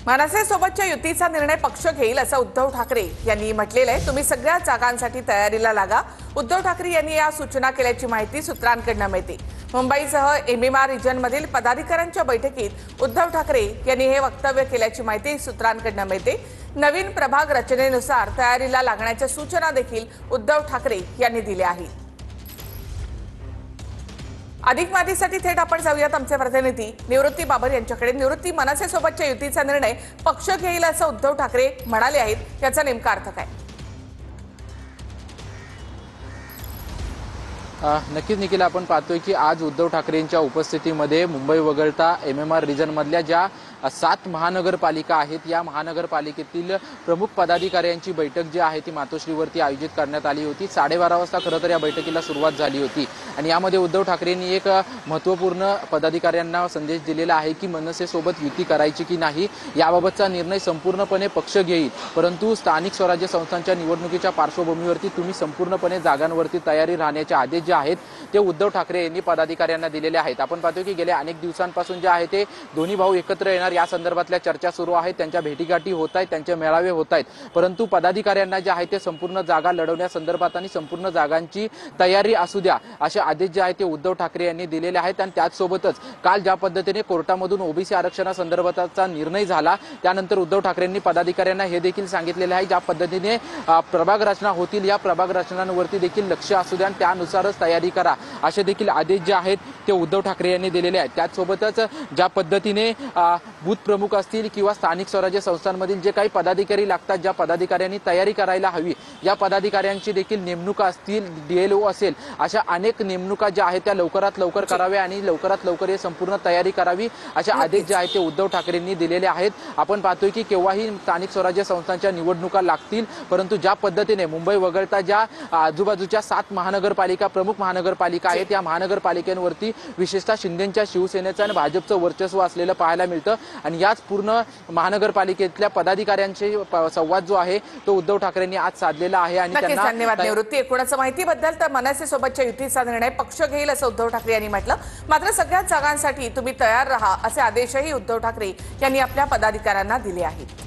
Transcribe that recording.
मनसे सोबतच्या युतीचा निर्णय पक्ष घेईल असं उद्धव ठाकरे यांनी म्हटलेलं आहे। तुम्ही सगळ्या जागांसाठी तयारीला लागा। उद्धव ठाकरे यांनी या सूचना केल्याची माहिती सूत्रांकडून मिळते। मुंबईसह एमएमआर रिजनमधील पदाधिकाऱ्यांच्या बैठकीत उद्धव ठाकरे यांनी हे वक्तव्य केल्याची माहिती सूत्रांकडून मिळते। नवीन प्रभाग रचनेनुसार तयारीला लागण्याच्या सूचना देखील उद्धव ठाकरे यांनी दिल्या आहेत। अधिक माहितीसाठी थेट आपण जाऊयात आमचे प्रतिनिधी निवृत्ती बाबर यांच्याकडे। निवृत्ती, मनसे सोबतच्या युतीचा निर्णय पक्ष घेईल असं उद्धव ठाकरे म्हणाले आहेत, याचा नेमका अर्थ काय? नक्कीच निखिल, आपण पाहतोय की आज उद्धव ठाकरेंच्या उपस्थितीमध्ये मुंबई वगळता एमएमआर रिजन मधल्या ज्या 7 महानगरपालिका आहेत, या महानगरपालिकेतील प्रमुख पदाधिकाऱ्यांची बैठक जी आहे ती मातोश्रीवरती आयोजित करण्यात आली होती। 12:30 वाजता खरं तर या बैठकीला सुरुवात झाली होती आणि यामध्ये उद्धव ठाकरेंनी एक महत्त्वपूर्ण पदाधिकाऱ्यांना संदेश दिलेला आहे की मनसे सोबत युती करायची की नाही याबाबतचा निर्णय संपूर्णपणे पक्ष घेईल, परंतु स्थानिक स्वराज्य संस्थांच्या निवडणुकीच्या पार्श्वभूमीवरती तुम्ही संपूर्णपणे जागांवरती तयारी राहण्याचे आदेश जे आहेत ते उद्धव ठाकरे यांनी पदाधिकाऱ्यांना दिलेले आहेत। आपण पाहतोय की गेल्या अनेक दिवसांपासून जे आहे ते दोन्ही भाऊ एकत्र येणार या संदर्भातल्या चर्चा सुरू आहेत, त्यांच्या भेटीगाठी होत आहेत, त्यांचे मेळावे होत आहेत, परंतु पदाधिकाऱ्यांना जे आहे ते संपूर्ण जागा लढवण्यासंदर्भात आणि संपूर्ण जागांची तयारी असू द्या असे आदेश जे आहेत ते उद्धव ठाकरे यांनी दिलेले आहेत। आणि त्याचसोबतच काल ज्या पद्धतीने कोर्टामधून ओबीसी आरक्षणासंदर्भातचा निर्णय झाला त्यानंतर उद्धव ठाकरेंनी पदाधिकाऱ्यांना हे देखील सांगितलेले आहे ज्या पद्धतीने प्रभाग रचना होतील या प्रभाग रचनांवरती देखील लक्ष असू द्या आणि त्यानुसारच तयारी करा असे देखील आदेश जे आहेत ते उद्धव ठाकरे यांनी दिलेले आहेत। त्याचसोबतच ज्या पद्धतीने बूथ प्रमुख असतील किंवा स्थानिक स्वराज्य संस्थांमधील जे काही पदाधिकारी लागतात, ज्या पदाधिकाऱ्यांनी तयारी करायला हवी या पदाधिकाऱ्यांची देखील नेमणूक असतील, डीएलओ असेल, अशा अनेक नेमणुका ज्या आहेत त्या लवकरात लवकर कराव्या आणि लवकरात लवकर हे संपूर्ण तयारी करावी असे आदेश जे आहेत ते उद्धव ठाकरेंनी दिलेले आहेत। आपण पाहतोय की केव्हाही स्थानिक स्वराज्य संस्थांच्या निवडणुका लागतील, परंतु ज्या पद्धतीने मुंबई वगळता ज्या आजूबाजूच्या 7 महानगरपालिका प्रमुख महानगरपालिका आहेत या महानगरपालिकांवरती विशेषतः शिंदेच्या शिवसेनेचं आणि भाजपचं वर्चस्व असलेलं पाहायला मिळतं आणि याच पूर्ण महानगरपालिकेतल्या पदाधिकाऱ्यांचे संवाद जो आहे तो उद्धव ठाकरेंनी आज साधलेला आहे। आणि त्यांना धन्यवाद निवृत्ती। एकूणच माहितीबद्दल तर मनसे सोबतच्या युतीचा निर्णय पक्ष घेईल असं उद्धव ठाकरे यांनी म्हटलं, मात्र सगळ्या जागांसाठी तुम्ही तयार राहा असे आदेशही उद्धव ठाकरे यांनी आपल्या पदाधिकाऱ्यांना दिले आहेत।